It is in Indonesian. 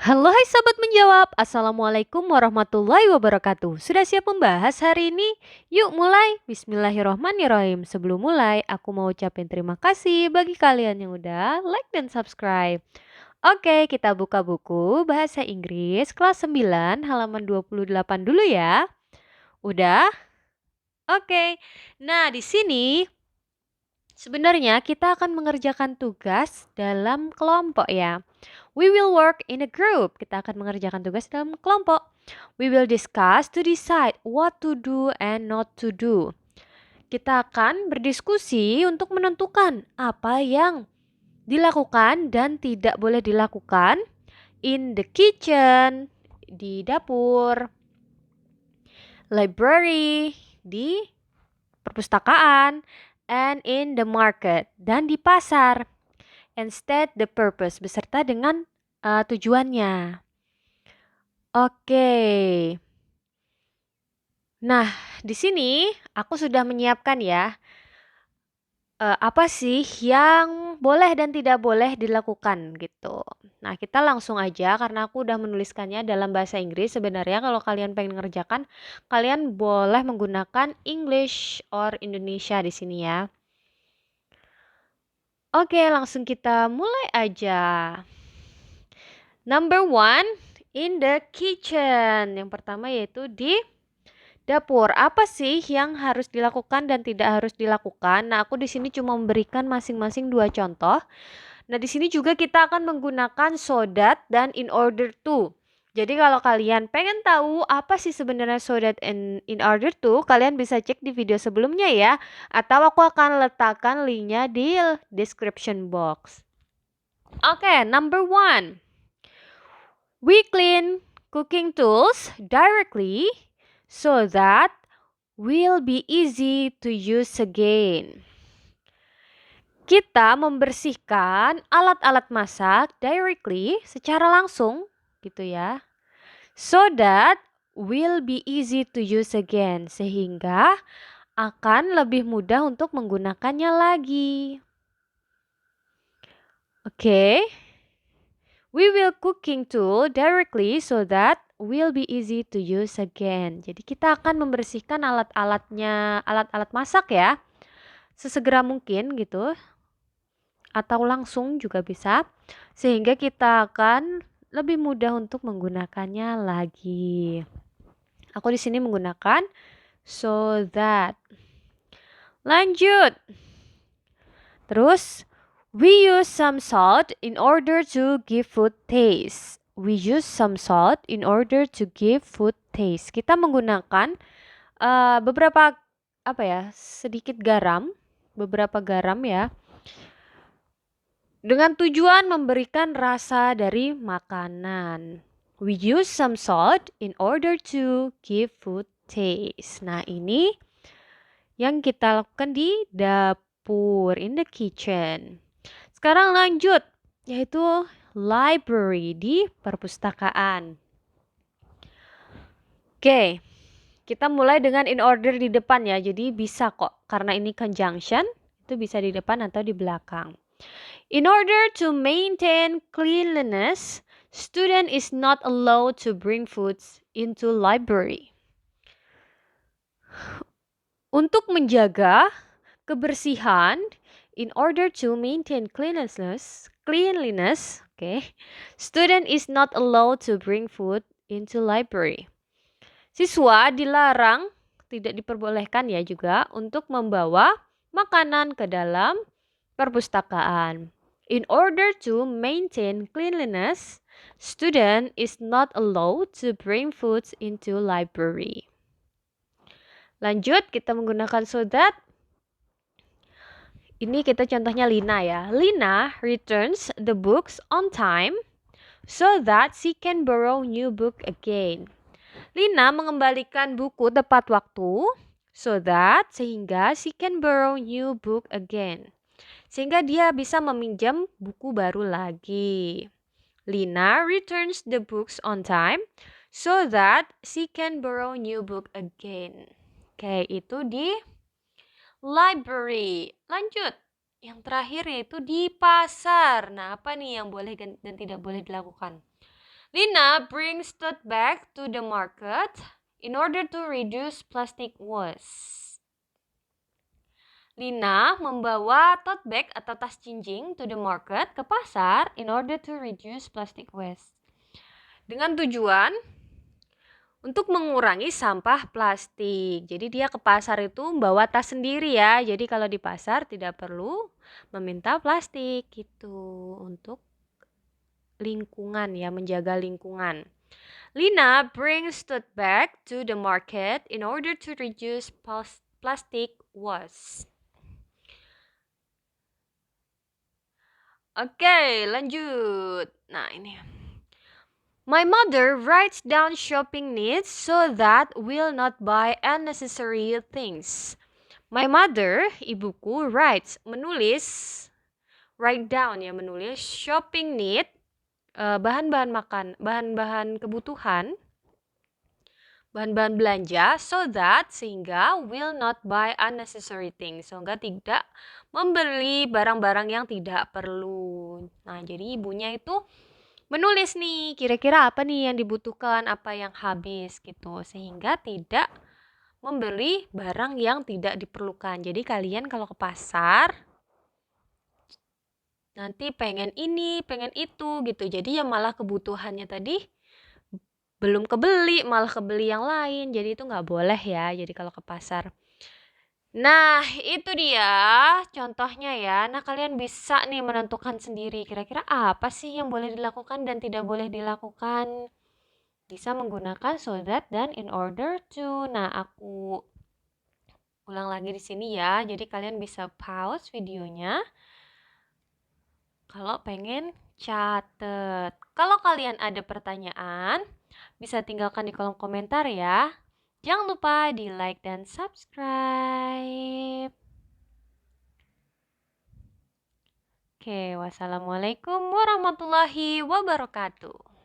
Halo hai sobat menjawab, Assalamualaikum warahmatullahi wabarakatuh. Sudah siap membahas hari ini? Yuk mulai. Bismillahirrohmanirrohim. Sebelum mulai, aku mau ucapin terima kasih bagi kalian yang udah like dan subscribe. Oke, kita buka buku Bahasa Inggris kelas 9 halaman 28 dulu ya. Udah? Oke. Nah, di sini sebenarnya kita akan mengerjakan tugas dalam kelompok ya. We will work in a group. Kita akan mengerjakan tugas dalam kelompok. We will discuss to decide what to do and not to do. Kita akan berdiskusi untuk menentukan apa yang dilakukan dan tidak boleh dilakukan in the kitchen, di dapur, library, di perpustakaan, and in the market, dan di pasar. And state the purpose beserta dengan tujuannya. Oke. Nah, di sini aku sudah menyiapkan ya. Apa sih yang boleh dan tidak boleh dilakukan gitu. Nah, kita langsung aja karena aku udah menuliskannya dalam bahasa Inggris. Sebenarnya kalau kalian pengen ngerjakan, kalian boleh menggunakan English or Indonesia di sini ya. Oke, langsung kita mulai aja. Number one, in the kitchen. Yang pertama yaitu di dapur. Apa sih yang harus dilakukan dan tidak harus dilakukan? Nah, aku di sini cuma memberikan masing-masing 2 contoh. Nah, di sini juga kita akan menggunakan so that dan in order to. Jadi kalau kalian pengen tahu apa sih sebenarnya so that and in order to, kalian bisa cek di video sebelumnya ya. Atau aku akan letakkan linknya di description box. Oke, number one. We clean cooking tools directly so that will be easy to use again. Kita membersihkan alat-alat masak directly, secara langsung gitu ya. So that will be easy to use again, sehingga akan lebih mudah untuk menggunakannya lagi. Oke. We will cooking tool directly so that will be easy to use again. Jadi kita akan membersihkan alat-alatnya, alat-alat masak ya, sesegera mungkin gitu, atau langsung juga bisa, sehingga kita akan lebih mudah untuk menggunakannya lagi. Aku di sini menggunakan so that. Lanjut. Terus, we use some salt in order to give food taste. We use some salt in order to give food taste. Kita menggunakan beberapa sedikit garam, beberapa garam ya, dengan tujuan memberikan rasa dari makanan. We use some salt in order to give food taste. Nah, ini yang kita lakukan di dapur, in the kitchen. Sekarang lanjut, yaitu library, di perpustakaan. Oke, kita mulai dengan in order di depan ya, jadi bisa kok, karena ini conjunction, itu bisa di depan atau di belakang. In order to maintain cleanliness, student is not allowed to bring foods into library. Untuk menjaga kebersihan, in order to maintain cleanliness, student is not allowed to bring food into library. Siswa dilarang, tidak diperbolehkan ya juga, untuk membawa makanan ke dalam perpustakaan. In order to maintain cleanliness, student is not allowed to bring foods into library. Lanjut, kita menggunakan so that. Ini kita contohnya Lina ya. Lina returns the books on time so that she can borrow new book again. Lina mengembalikan buku tepat waktu sehingga she can borrow new book again. Sehingga dia bisa meminjam buku baru lagi. Lina returns the books on time so that she can borrow new book again. Oke, itu di library. Lanjut. Yang terakhir yaitu di pasar. Nah, apa nih yang boleh dan tidak boleh dilakukan? Lina brings tote bag to the market in order to reduce plastic waste. Lina membawa tote bag atau tas jinjing to the market ke pasar in order to reduce plastic waste. Dengan tujuan untuk mengurangi sampah plastik. Jadi dia ke pasar itu bawa tas sendiri ya. Jadi kalau di pasar tidak perlu meminta plastik gitu untuk lingkungan ya, menjaga lingkungan. Lina brings tote bag to the market in order to reduce plastic waste. Oke, lanjut. Nah, ini. My mother writes down shopping needs so that we'll not buy unnecessary things. My mother, ibuku, writes, menulis, write down ya, menulis shopping need, bahan-bahan makan, bahan-bahan kebutuhan, bahan-bahan belanja, so that, sehingga will not buy unnecessary things, sehingga tidak membeli barang-barang yang tidak perlu. Nah, jadi ibunya itu menulis nih, kira-kira apa nih yang dibutuhkan, apa yang habis gitu, sehingga tidak membeli barang yang tidak diperlukan. Jadi kalian kalau ke pasar nanti pengen ini, pengen itu gitu. Jadi ya malah kebutuhannya tadi belum kebeli, malah kebeli yang lain. Jadi itu nggak boleh ya. Jadi kalau ke pasar. Nah, itu dia contohnya ya. Nah, kalian bisa nih menentukan sendiri kira-kira apa sih yang boleh dilakukan dan tidak boleh dilakukan. Bisa menggunakan so that dan in order to. Nah, aku ulang lagi di sini ya. Jadi kalian bisa pause videonya kalau pengen catet. Kalau kalian ada pertanyaan, bisa tinggalkan di kolom komentar ya. Jangan lupa di like dan subscribe. Oke, wassalamualaikum warahmatullahi wabarakatuh.